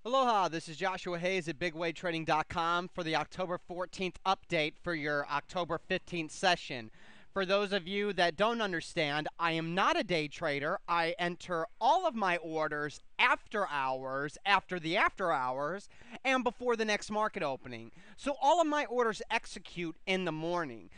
Aloha, this is Joshua Hayes at BigWayTrading.com for the October 14th update for your October 15th session. For those of you that don't understand, I am not a day trader. I enter all of my orders after hours, after the after hours, and before the next market opening. So all of my orders execute in the morning.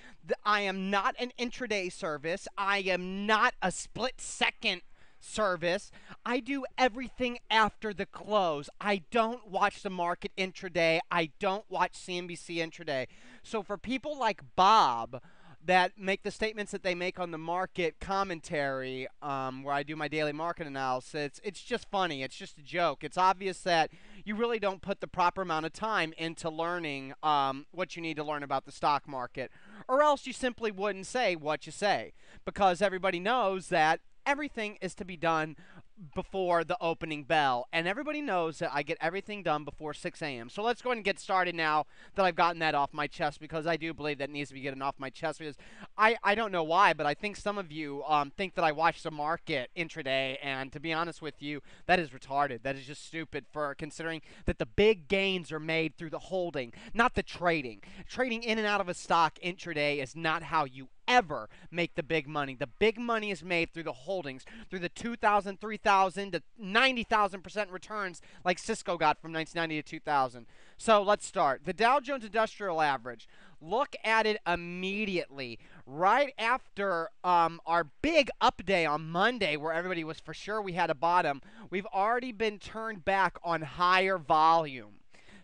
I am not an intraday service. I am not a split second service. I do everything after the close. I don't watch the market intraday. I don't watch CNBC intraday. So for people like Bob that make the statements that they make on the market commentary, where I do my daily market analysis, it's just funny. It's just a joke. It's obvious that you really don't put the proper amount of time into learning what you need to learn about the stock market, or else you simply wouldn't say what you say, because everybody knows that everything is to be done before the opening bell. And everybody knows that I get everything done before 6 a.m. So let's go ahead and get started now that I've gotten that off my chest, because I do believe that needs to be getting off my chest, because I don't know why, but I think some of you think that I watch the market intraday, and to be honest with you, that is retarded. That is just stupid, for considering that the big gains are made through the holding, not the trading. Trading in and out of a stock intraday is not how you ever make the big money. The big money is made through the holdings, through the 2,000, 3,000 to 90,000% returns like Cisco got from 1990 to 2000. So let's start. The Dow Jones Industrial Average. Look at it immediately. Right after our big up day on Monday, where everybody was for sure we had a bottom, we've already been turned back on higher volume.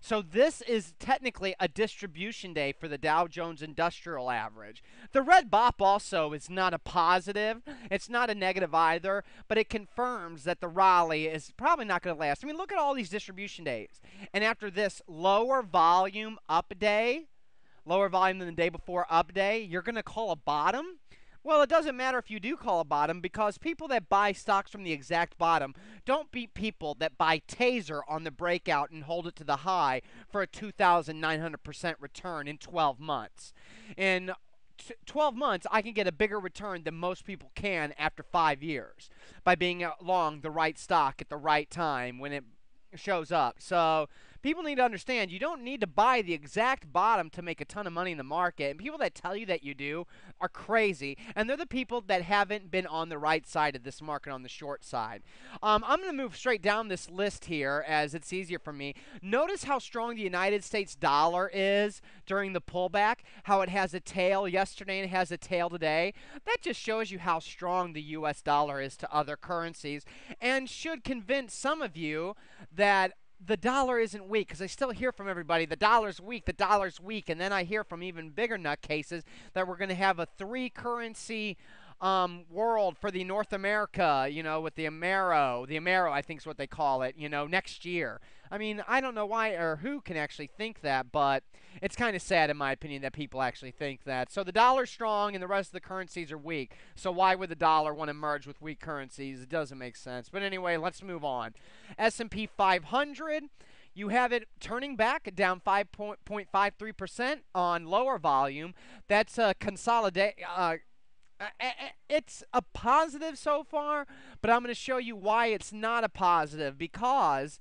So this is technically a distribution day for the Dow Jones Industrial Average. The red bop also is not a positive. It's not a negative either, but it confirms that the rally is probably not going to last. I mean, look at all these distribution days. And after this lower volume up day, lower volume than the day before up day, you're going to call a bottom? Well, it doesn't matter if you do call a bottom, because people that buy stocks from the exact bottom don't beat people that buy Taser on the breakout and hold it to the high for a 2,900% return in 12 months. In 12 months, I can get a bigger return than most people can after 5 years by being long the right stock at the right time when it shows up. So people need to understand, you don't need to buy the exact bottom to make a ton of money in the market. And people that tell you that you do are crazy. And they're the people that haven't been on the right side of this market, on the short side. I'm going to move straight down this list here as it's easier for me. Notice how strong the United States dollar is during the pullback, how it has a tail yesterday and it has a tail today. That just shows you how strong the U.S. dollar is to other currencies, and should convince some of you that the dollar isn't weak, because I still hear from everybody, the dollar's weak, the dollar's weak, and then I hear from even bigger nutcases that we're going to have a three-currency world for the North America, with the Amero, I think is what they call it, next year. I mean, I don't know why or who can actually think that, but it's kind of sad, in my opinion, that people actually think that. So the dollar's strong and the rest of the currencies are weak. So why would the dollar want to merge with weak currencies? It doesn't make sense. But anyway, let's move on. S&P 500. You have it turning back, down 5.53% on lower volume. That's a consolidate. It's a positive so far, but I'm going to show you why it's not a positive, because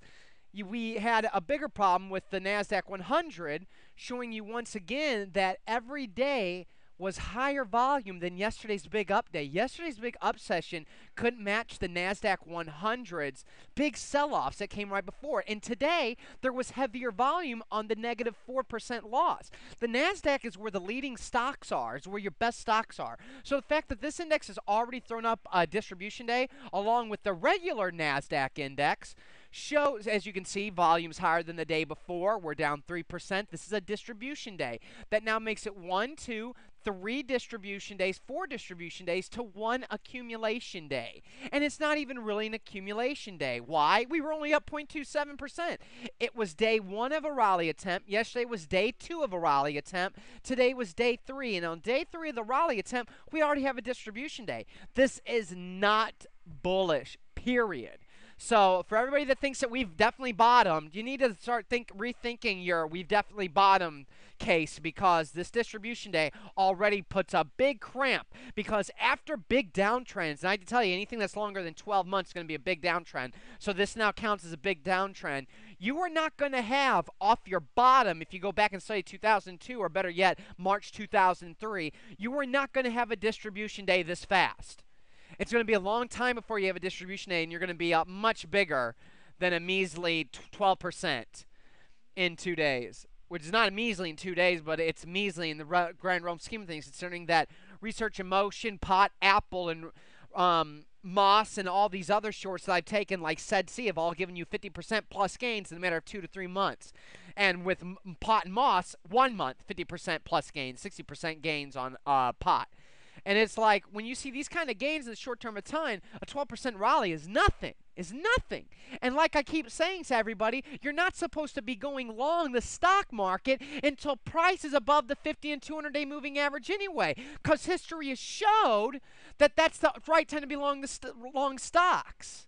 we had a bigger problem with the NASDAQ 100, showing you once again that every day was higher volume than yesterday's big up day. Yesterday's big up session couldn't match the NASDAQ 100's big sell-offs that came right before. And today, there was heavier volume on the negative 4% loss. The NASDAQ is where the leading stocks are, is where your best stocks are. So the fact that this index has already thrown up a distribution day, along with the regular NASDAQ index, shows, as you can see, volume's higher than the day before. We're down 3%. This is a distribution day. That now makes it 1, 2, 3 distribution days, 4 distribution days to 1 accumulation day. And it's not even really an accumulation day. Why? We were only up 0.27%. It was day 1 of a rally attempt. Yesterday was day 2 of a rally attempt. Today was day 3. And on day 3 of the rally attempt, we already have a distribution day. This is not bullish, period. So for everybody that thinks that we've definitely bottomed, you need to start rethinking your "we've definitely bottomed" case, because this distribution day already puts a big cramp. Because after big downtrends, and I have to tell you, anything that's longer than 12 months is going to be a big downtrend. So this now counts as a big downtrend. You are not going to have off your bottom, if you go back and study 2002, or better yet, March 2003, you are not going to have a distribution day this fast. It's going to be a long time before you have a distribution day, and you're going to be up much bigger than a measly 12% in 2 days. Which is not a measly in 2 days, but it's measly in the grand realm scheme of things, considering that Research in Motion, Pot, Apple, and Moss, and all these other shorts that I've taken, like SEDC, have all given you 50% plus gains in a matter of 2 to 3 months. And with Pot and Moss, 1 month, 50% plus gains, 60% gains on Pot. And it's like, when you see these kind of gains in the short term of time, a 12% rally is nothing. Is nothing. And like I keep saying to everybody, you're not supposed to be going long the stock market until price is above the 50 and 200-day moving average anyway, because history has showed that that's the right time to be long long stocks.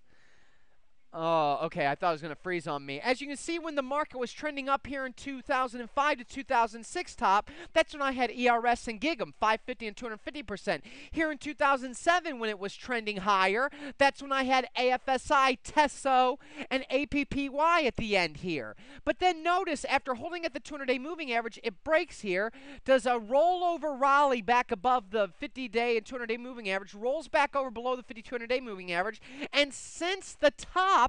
Oh, okay. I thought it was going to freeze on me. As you can see, when the market was trending up here in 2005 to 2006 top, that's when I had ERS and Gig'em, 550 and 250%. Here in 2007, when it was trending higher, that's when I had AFSI, TESO, and APPY at the end here. But then notice, after holding at the 200-day moving average, it breaks here, does a rollover rally back above the 50-day and 200-day moving average, rolls back over below the 50, 200-day moving average, and since the top,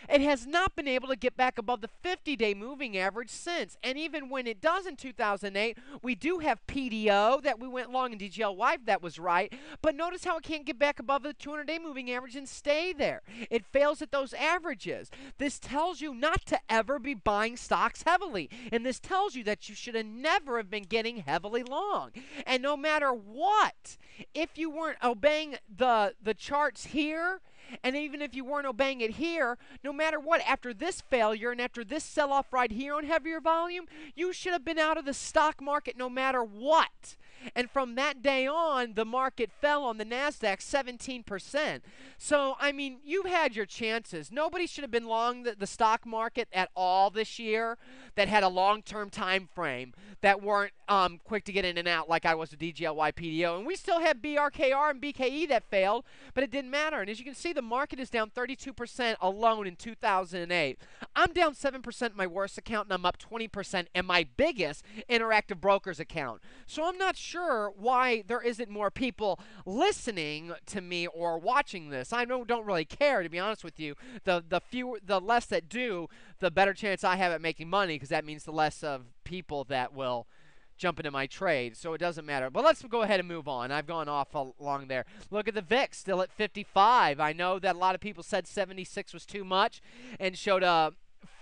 it has not been able to get back above the 50-day moving average since. And even when it does in 2008, we do have PDO that we went long in DGLY, that was right. But notice how it can't get back above the 200-day moving average and stay there. It fails at those averages. This tells you not to ever be buying stocks heavily. And this tells you that you should have never have been getting heavily long. And no matter what, if you weren't obeying the charts here, and even if you weren't obeying it here, no matter what, after this failure and after this sell-off right here on heavier volume, you should have been out of the stock market no matter what. And from that day on, the market fell on the NASDAQ 17%. So, I mean, you've had your chances. Nobody should have been long the stock market at all this year that had a long-term time frame, that weren't quick to get in and out like I was with DGLY PDO. And we still had BRKR and BKE that failed, but it didn't matter. And as you can see, the market is down 32% alone in 2008. I'm down 7% in my worst account, and I'm up 20% in my biggest Interactive Brokers account. So I'm not sure why there isn't more people listening to me or watching this. I don't really care, to be honest with you. The less that do, the better chance I have at making money, because that means the less of people that will jump into my trade, so it doesn't matter. But let's go ahead and move on. I've gone off along there. Look at the VIX, still at 55. I know that a lot of people said 76 was too much and showed a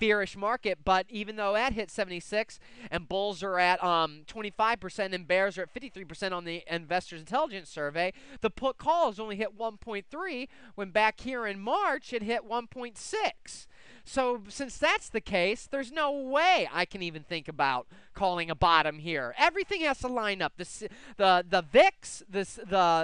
fearish market, but even though that hit 76 and bulls are at 25% and bears are at 53% on the Investors Intelligence Survey, the put call has only hit 1.3 when back here in March it hit 1.6. So since that's the case, there's no way I can even think about calling a bottom here. Everything has to line up. The VIX, the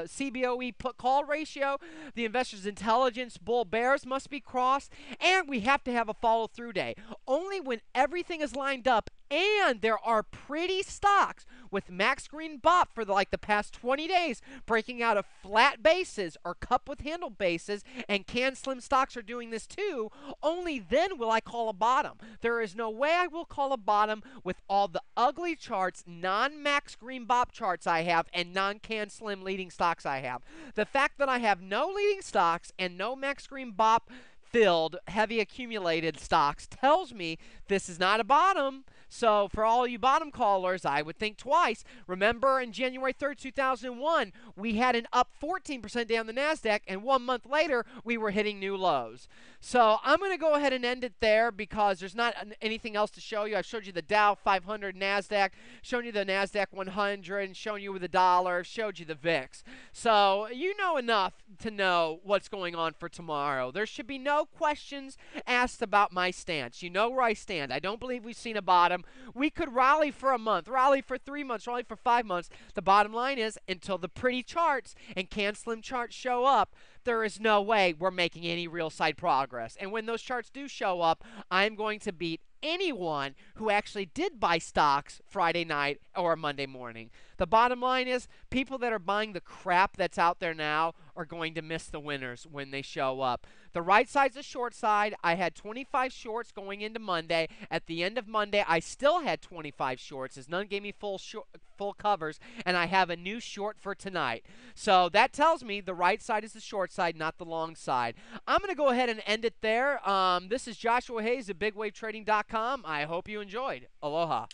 CBOE put call ratio, the Investors Intelligence bull bears must be crossed, and we have to have a follow through day. Only when everything is lined up and there are pretty stocks with max green bop for the past 20 days breaking out of flat bases or cup with handle bases, and can slim stocks are doing this too, only then will I call a bottom. There is no way I will call a bottom with all the ugly charts, non-max green bop charts I have, and non-can slim leading stocks I have. The fact that I have no leading stocks and no max green bop filled, heavy accumulated stocks tells me this is not a bottom. So for all you bottom callers, I would think twice. Remember in January 3rd, 2001, we had an up 14% day on the NASDAQ, and 1 month later, we were hitting new lows. So I'm going to go ahead and end it there because there's not anything else to show you. I've showed you the Dow 500, NASDAQ, shown you the NASDAQ 100, and shown you the dollar, showed you the VIX. So you know enough to know what's going on for tomorrow. There should be no questions asked about my stance. You know where I stand. I don't believe we've seen a bottom. momentum, we could rally for a month, rally for 3 months, rally for 5 months. The bottom line is, until the pretty charts and can slim charts show up, there is no way we're making any real side progress. And when those charts do show up, I'm going to beat anyone who actually did buy stocks Friday night or Monday morning. The bottom line is, people that are buying the crap that's out there now are going to miss the winners when they show up. The right side's the short side. I had 25 shorts going into Monday. At the end of Monday, I still had 25 shorts, as none gave me full covers, and I have a new short for tonight. So that tells me the right side is the short side, not the long side. I'm going to go ahead and end it there. This is Joshua Hayes at BigWaveTrading.com. I hope you enjoyed. Aloha.